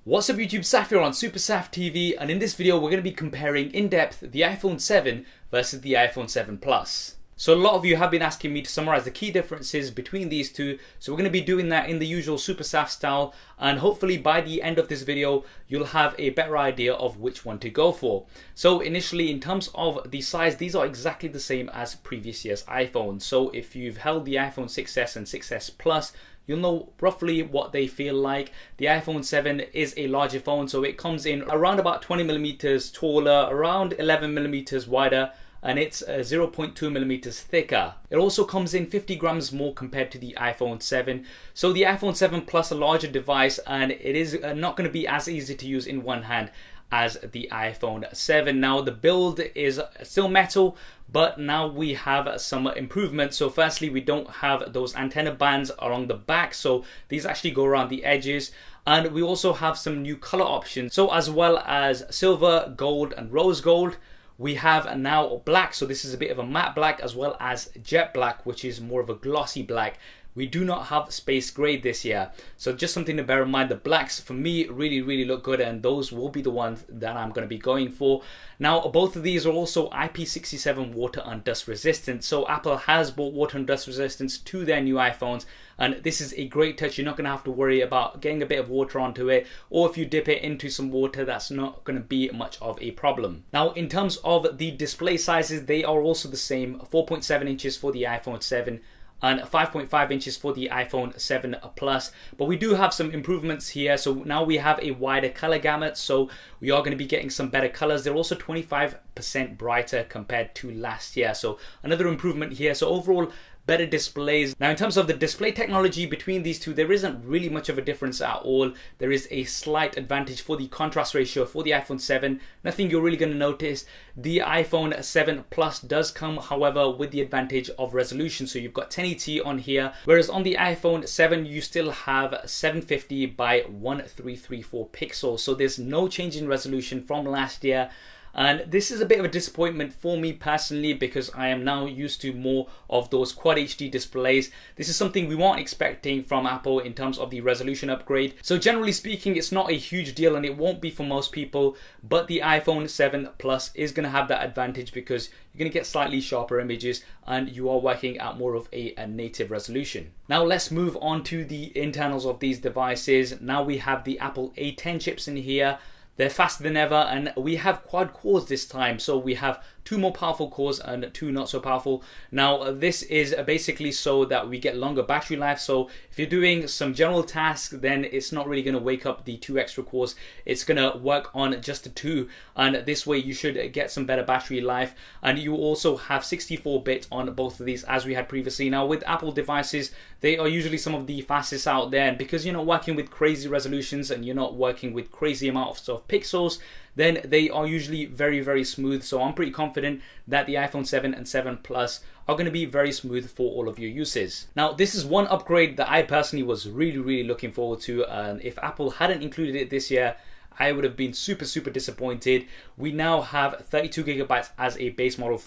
What's up YouTube, Saf here on Super Saf TV, and in this video we're going to be comparing in depth the iPhone 7 versus the iPhone 7 Plus. So a lot of you have been asking me to summarize the key differences between these two, so we're going to be doing that in the usual Super Saf style, and hopefully by the end of this video you'll have a better idea of which one to go for. So initially, in terms of the size, these are exactly the same as previous year's iPhone. So if you've held the iPhone 6s and 6s Plus, you'll know roughly what they feel like. The iPhone 7 is a larger phone, so it comes in around about 20mm taller, around 11mm wider, and it's 0.2mm thicker. It also comes in 50 grams more compared to the iPhone 7. So the iPhone 7 Plus, a larger device, and it is not going to be as easy to use in one hand as the iPhone 7. Now the build is still metal, but now we have some improvements. So firstly, we don't have those antenna bands along the back, so these actually go around the edges. And we also have some new color options. So as well as silver, gold and rose gold, we have now black. So this is a bit of a matte black, as well as jet black, which is more of a glossy black. We do not have space gray this year, so just something to bear in mind. The blacks for me really look good, and those will be the ones that I'm going to be going for. Now both of these are also IP67 water and dust resistant, so Apple has brought water and dust resistance to their new iPhones, and this is a great touch. You're not going to have to worry about getting a bit of water onto it, or if you dip it into some water, that's not going to be much of a problem. Now in terms of the display sizes, they are also the same, 4.7 inches for the iPhone 7 and 5.5 inches for the iPhone 7 Plus. But we do have some improvements here. So now we have a wider color gamut, so we are going to be getting some better colors. They're also 25% brighter compared to last year, so another improvement here. So overall, better displays. Now in terms of the display technology between these two, there isn't really much of a difference at all. There is a slight advantage for the contrast ratio for the iPhone 7. Nothing you're really going to notice. The iPhone 7 Plus does come, however, with the advantage of resolution. So you've got 1080 on here, whereas on the iPhone 7 you still have 750 by 1334 pixels. So there's no change in resolution from last year. And this is a bit of a disappointment for me personally, because I am now used to more of those Quad HD displays. This is something we weren't expecting from Apple in terms of the resolution upgrade. So generally speaking, it's not a huge deal, and it won't be for most people, but the iPhone 7 Plus is going to have that advantage because you're going to get slightly sharper images and you are working at more of a native resolution. Now let's move on to the internals of these devices. Now we have the Apple A10 chips in here. They're faster than ever, and we have quad cores this time. So we have 2 more powerful cores and 2 not so powerful. Now this is basically so that we get longer battery life. So if you're doing some general tasks, then it's not really going to wake up the 2 extra cores. It's going to work on just the 2, and this way you should get some better battery life. And you also have 64-bit on both of these, as we had previously. Now with Apple devices, they are usually some of the fastest out there, and because you're not working with crazy resolutions and you're not working with crazy amounts of pixels, then they are usually very smooth. So I'm pretty confident that the iPhone 7 and 7 Plus are going to be very smooth for all of your uses. Now this is one upgrade that I personally was really looking forward to, and if Apple hadn't included it this year, I would have been super disappointed. We now have 32GB as a base model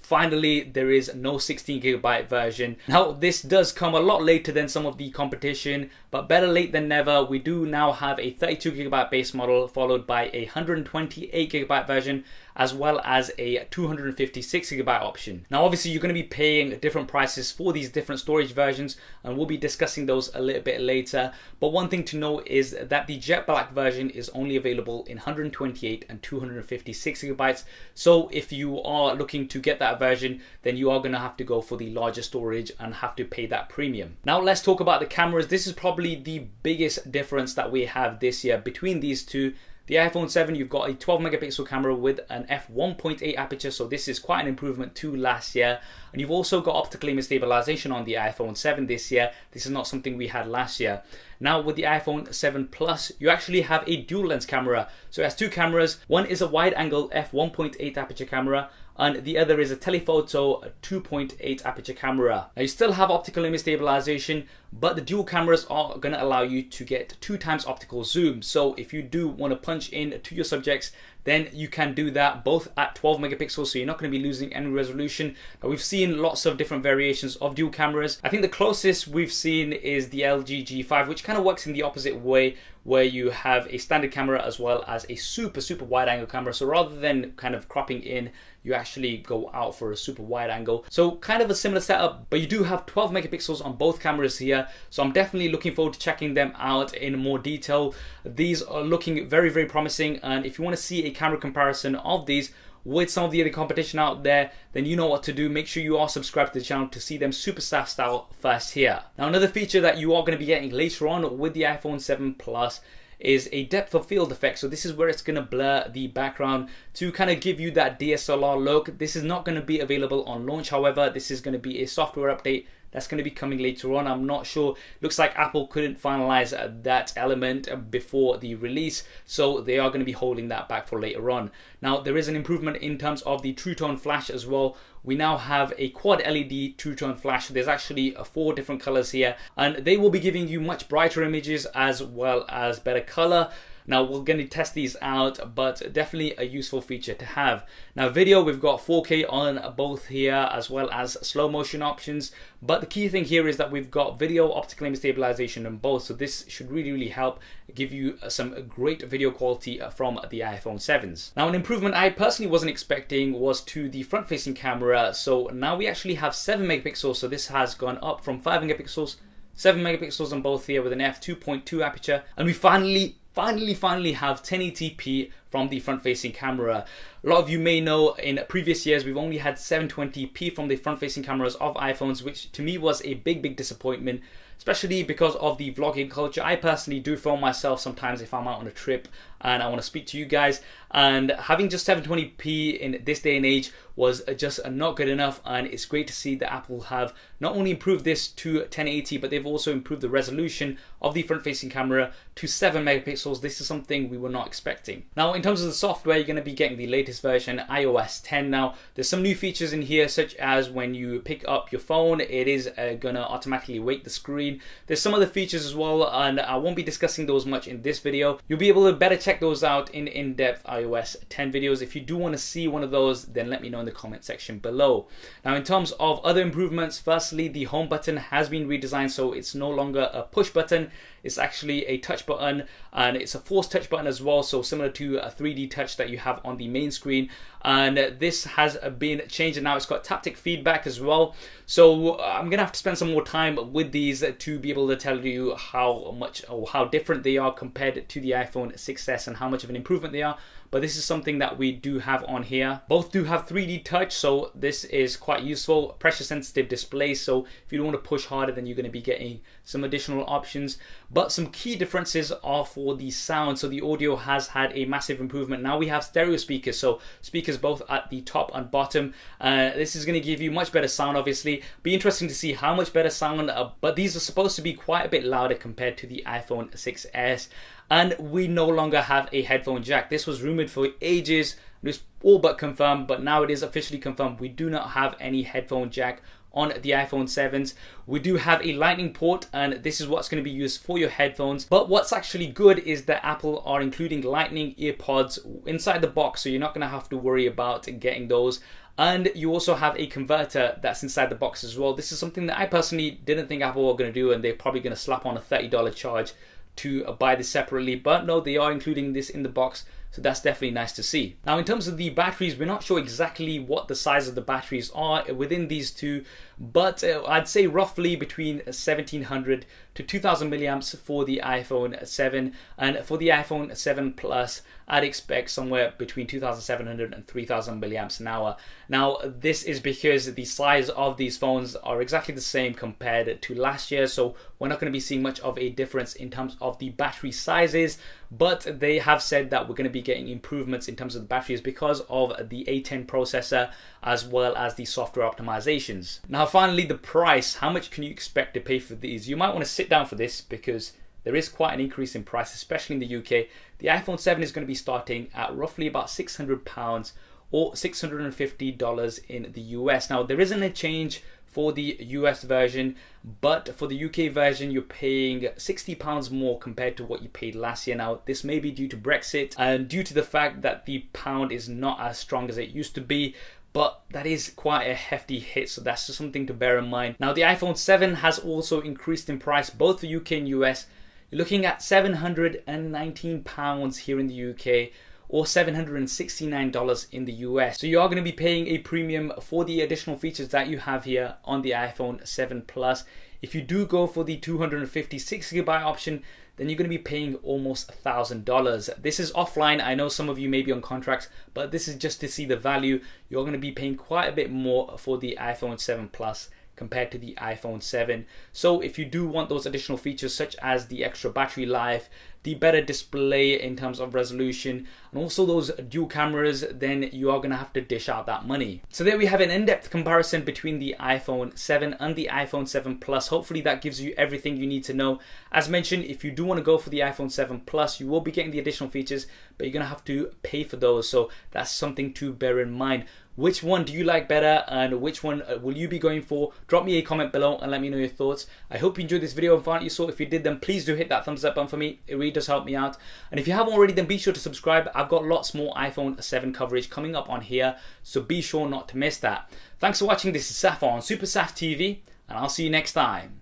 Finally, there is no 16GB version. Now this does come a lot later than some of the competition, but better late than never. We do now have a 32GB base model, followed by a 128GB version, as well as a 256GB option. Now obviously you're going to be paying different prices for these different storage versions, and we'll be discussing those a little bit later. But one thing to note is that the jet black version is only available in 128 and 256GB. So if you are looking to get that version, then you are going to have to go for the larger storage and have to pay that premium. Now let's talk about the cameras. This is probably the biggest difference that we have this year between these two. The iPhone 7, you've got a 12-megapixel camera with an f1.8 aperture, so this is quite an improvement to last year. And you've also got optical image stabilization on the iPhone 7 this year. This is not something we had last year. Now with the iPhone 7 Plus, you actually have a dual lens camera. So it has 2 cameras. One is a wide angle f1.8 aperture camera, and the other is a telephoto 2.8 aperture camera. Now you still have optical image stabilization, but the dual cameras are going to allow you to get 2 times optical zoom. So if you do want to punch in to your subjects, then you can do that both at 12 megapixels, so you're not going to be losing any resolution. Now, we've seen lots of different variations of dual cameras. I think the closest we've seen is the LG G5, which kind of works in the opposite way, where you have a standard camera as well as a super wide angle camera. So rather than kind of cropping in, you actually go out for a super wide angle. So kind of a similar setup, but you do have 12 megapixels on both cameras here. So I'm definitely looking forward to checking them out in more detail. These are looking very promising, and if you want to see a camera comparison of these with some of the other competition out there, then you know what to do. Make sure you are subscribed to the channel to see them super SAF style first here. Now, another feature that you are going to be getting later on with the iPhone 7 Plus is a depth of field effect. So this is where it's going to blur the background to kind of give you that DSLR look. This is not going to be available on launch, however. This is going to be a software update that's going to be coming later on. I'm not sure. Looks like Apple couldn't finalize that element before the release, so they are going to be holding that back for later on. Now, there is an improvement in terms of the True Tone flash as well. We now have a quad LED True Tone flash. There's actually 4 different colors here, and they will be giving you much brighter images as well as better color. Now, we're going to test these out, but definitely a useful feature to have. Now, video, we've got 4K on both here as well as slow motion options, but the key thing here is that we've got video optical image stabilization on both, so this should really help give you some great video quality from the iPhone 7s. Now, an improvement I personally wasn't expecting was to the front facing camera. So now we actually have 7 megapixels, so this has gone up from 5 megapixels, 7 megapixels on both here with an f2.2 aperture, and we finally have 1080p from the front-facing camera. A lot of you may know in previous years we've only had 720p from the front-facing cameras of iPhones, which to me was a big disappointment, especially because of the vlogging culture. I personally do film myself sometimes if I'm out on a trip and I want to speak to you guys, and having just 720p in this day and age was just not good enough. And it's great to see that Apple have not only improved this to 1080, but they've also improved the resolution of the front-facing camera to 7 megapixels. This is something we were not expecting. Now, in terms of the software, you're going to be getting the latest version, iOS 10. Now, there's some new features in here, such as when you pick up your phone, it is going to automatically wake the screen. There's some other features as well, and I won't be discussing those much in this video. You'll be able to better check those out in in-depth iOS 10 videos. If you do want to see one of those, then let me know in the comment section below. Now, in terms of other improvements, firstly, the home button has been redesigned, so it's no longer a push button. It's actually a touch button, and it's a force touch button as well, so similar to a 3D touch that you have on the main screen. And this has been changed, and now it's got taptic feedback as well. So I'm gonna have to spend some more time with these to be able to tell you how much or how different they are compared to the iPhone 6s and how much of an improvement they are. But this is something that we do have on here. Both do have 3D touch, so this is quite useful. Pressure sensitive display, so if you don't want to push harder, then you're going to be getting some additional options. But some key differences are for the sound. So the audio has had a massive improvement. Now we have stereo speakers, so speakers both at the top and bottom. This is going to give you much better sound, obviously. Be interesting to see how much better sound, but these are supposed to be quite a bit louder compared to the iPhone 6s. And we no longer have a headphone jack. This was rumored for ages. It was all but confirmed, but now it is officially confirmed. We do not have any headphone jack on the iPhone 7s. We do have a lightning port, and this is what's going to be used for your headphones. But what's actually good is that Apple are including lightning earpods inside the box, so you're not going to have to worry about getting those. And you also have a converter that's inside the box as well. This is something that I personally didn't think Apple were going to do, and they're probably going to slap on a $30 charge to buy this separately, but no, they are including this in the box, so that's definitely nice to see. Now, in terms of the batteries, we're not sure exactly what the size of the batteries are within these two, but I'd say roughly between 1700 to 2000 milliamps for the iPhone 7, and for the iPhone 7 Plus, I'd expect somewhere between 2700 and 3000 milliamps an hour. Now, this is because the size of these phones are exactly the same compared to last year, so we're not going to be seeing much of a difference in terms of the battery sizes, but they have said that we're going to be getting improvements in terms of the batteries because of the A10 processor as well as the software optimizations. Now, finally, the price. How much can you expect to pay for these? You might want to sit down for this because there is quite an increase in price, especially in the UK. The iPhone 7 is going to be starting at roughly about £600 or $650 in the US. Now, there isn't a change for the US version, but for the UK version, you're paying £60 more compared to what you paid last year. Now, this may be due to Brexit and due to the fact that the pound is not as strong as it used to be, but that is quite a hefty hit, so that's just something to bear in mind. Now, the iPhone 7 has also increased in price both for UK and US. you're looking at £719 here in the UK, or $769 in the US. So you are going to be paying a premium for the additional features that you have here on the iPhone 7 Plus. If you do go for the 256GB option, then you're going to be paying almost $1,000. This is offline. I know some of you may be on contracts, but this is just to see the value. You're going to be paying quite a bit more for the iPhone 7 Plus compared to the iPhone 7. So if you do want those additional features such as the extra battery life, the better display in terms of resolution, and also those dual cameras, then you are going to have to dish out that money. So there we have an in-depth comparison between the iPhone 7 and the iPhone 7 Plus. Hopefully that gives you everything you need to know. As mentioned, if you do want to go for the iPhone 7 Plus, you will be getting the additional features, but you're going to have to pay for those. So that's something to bear in mind. Which one do you like better, and which one will you be going for? Drop me a comment below and let me know your thoughts. I hope you enjoyed this video and found it useful. If you did, then please do hit that thumbs up button for me. It really does help me out. And if you haven't already, then be sure to subscribe. I've got lots more iPhone 7 coverage coming up on here, so be sure not to miss that. Thanks for watching. This is Saf on Super Saf TV, and I'll see you next time.